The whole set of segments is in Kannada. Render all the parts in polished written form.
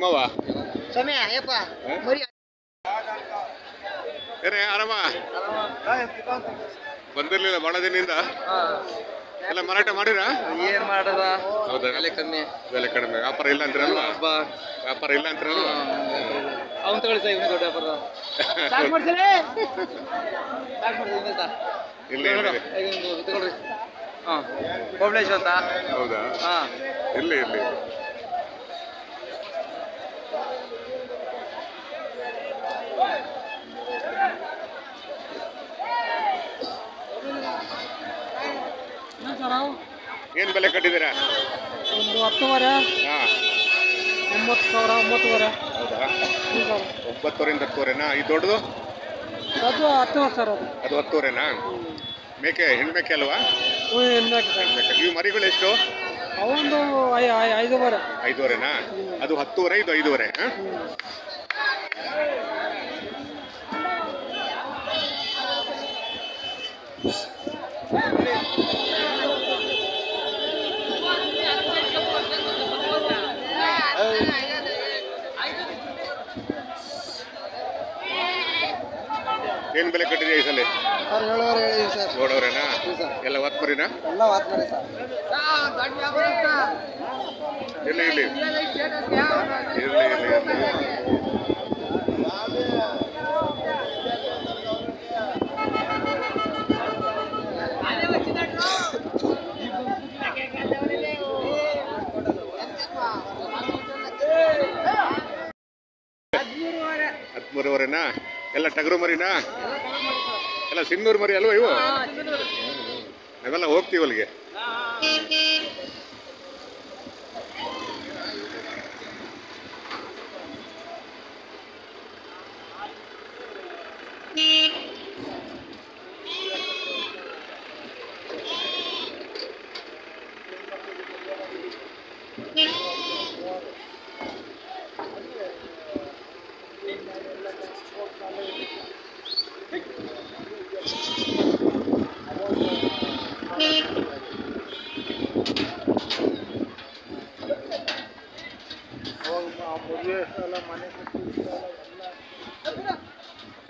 ನಿಮ್ಮವ ಸಮಯ ಅಯ್ಯಪ್ಪ ಮರಿ ಏನೇ ಆರಾಮ ಬಂದಿರ್ಲಿಲ್ಲ ಬಹಳ ದಿನದಿಂದ ಎಲ್ಲ ಮಾರಾಟ ಮಾಡಿರಾ ಏನ್ ಮಾಡದ ಹೌದಾ ಬೆಲೆ ಕಡಿಮೆ ವ್ಯಾಪಾರ ಇಲ್ಲ ಅಂತೀರಲ್ವಾ ವ್ಯಾಪಾರ ಇಲ್ಲ ಅಂತೀರಲ್ವಾ ಅವ್ನು ತಗೊಳ್ಳಿ ಸರ್ ಇವನು ದೊಡ್ಡ ವ್ಯಾಪಾರ ಇಲ್ಲ ತಗೊಳ್ರಿ ಹಾಂ ಕೋಬ್ಲೇಶ್ ಅಂತ ಹೌದಾ ಹಾಂ ಇರ್ಲಿ ಇರ್ಲಿ ಏನ್ ಬೆಲೆ ಕಟ್ಟಿದ್ದೀರಾ ಒಂದು 10,000 ಹಾಂ 9,000 9,000 ಹೌದಾ 9,000 10,000ನಾ ಈ ದೊಡ್ಡದು ಅದು 10,000 ಸರ್ ಅದು 10,000ನಾ ಮೇಕೆ ಹೆಣ್ಮೇಕೆ ಅಲ್ವಾ ಹೆಣ್ಮೇಕೆ ಇವು ಮರಿಗಳು ಎಷ್ಟು ಅವೊಂದು 5,000 5,500ನಾ ಅದು 10,000 ಇದು 5,500 ಹಾಂ ಏನು ಬೆಲೆ ಕಟ್ಟಿದೆ ಈ ಸಲ ಸರ್ 7,000 ಹೇಳಿದ್ದೀವಿ ಸರ್ ನೋಡೋರೇನಾ ಎಲ್ಲ ಒತ್ತು ಮರಿನಾ ಎಲ್ಲ ವಾತ್ ಮಾಡಿ ಸರ್ ಇರಲಿ ಇರಲಿ ಇರಲಿ ಇರಲಿ ಹದಿಮೂರುವರೆನಾ ಎಲ್ಲ ಟಗರು ಮರಿನಾ ಎಲ್ಲ ಸಿನ್ನೂರು ಮರಿ ಅಲ್ವಾ ಇವು ನಾವೆಲ್ಲ ಹೋಗ್ತೀವಿ ಅಲ್ಲಿಗೆ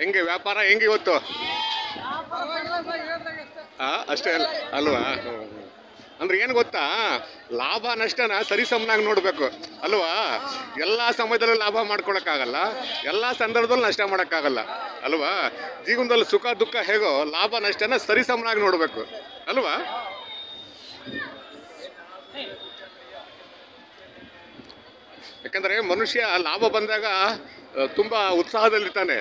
ಹೆಂಗೆ ವ್ಯಾಪಾರ ಹೆಂಗೆ ಇವತ್ತು ಅಷ್ಟೇ ಅಲ್ವಾ ಅಂದ್ರೆ ಏನು ಗೊತ್ತಾ ಲಾಭ ನಷ್ಟನ ಸರಿಸಮನಾಗಿ ನೋಡಬೇಕು ಅಲ್ವಾ ಎಲ್ಲ ಸಮಯದಲ್ಲೂ ಲಾಭ ಮಾಡ್ಕೊಳಕ್ಕಾಗಲ್ಲ ಎಲ್ಲ ಸಂದರ್ಭದಲ್ಲೂ ನಷ್ಟ ಮಾಡೋಕ್ಕಾಗಲ್ಲ ಅಲ್ವಾ ಜೀವನದಲ್ಲಿ ಸುಖ ದುಃಖ ಹೇಗೋ ಲಾಭ ನಷ್ಟನ ಸರಿಸಮನಾಗಿ ನೋಡಬೇಕು ಅಲ್ವಾ ಯಾಕಂದ್ರೆ ಮನುಷ್ಯ ಲಾಭ ಬಂದಾಗ ತುಂಬ ಉತ್ಸಾಹದಲ್ಲಿರ್ತಾನೆ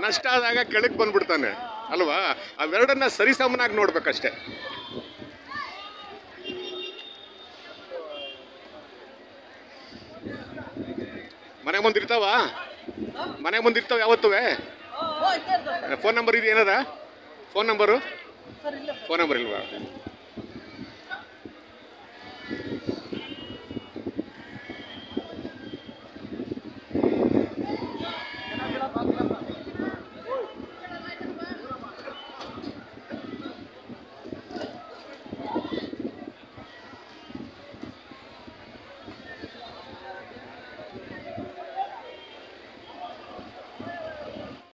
ನಷ್ಟ ಆದಾಗ ಕೆಳಗೆ ಬಂದ್ಬಿಡ್ತಾನೆ ಅಲ್ವಾ ಅವೆರಡನ್ನ ಸರಿಸಮನಾಗಿ ನೋಡ್ಬೇಕಷ್ಟೆ ಮನೆ ಮುಂದಿರ್ತಾವ ಮನೆ ಮುಂದಿರ್ತಾವ ಯಾವತ್ತುವೆ ಫೋನ್ ನಂಬರ್ ಇದೆ ಏನಾರ ಫೋನ್ ನಂಬರ್ ಇಲ್ವಾ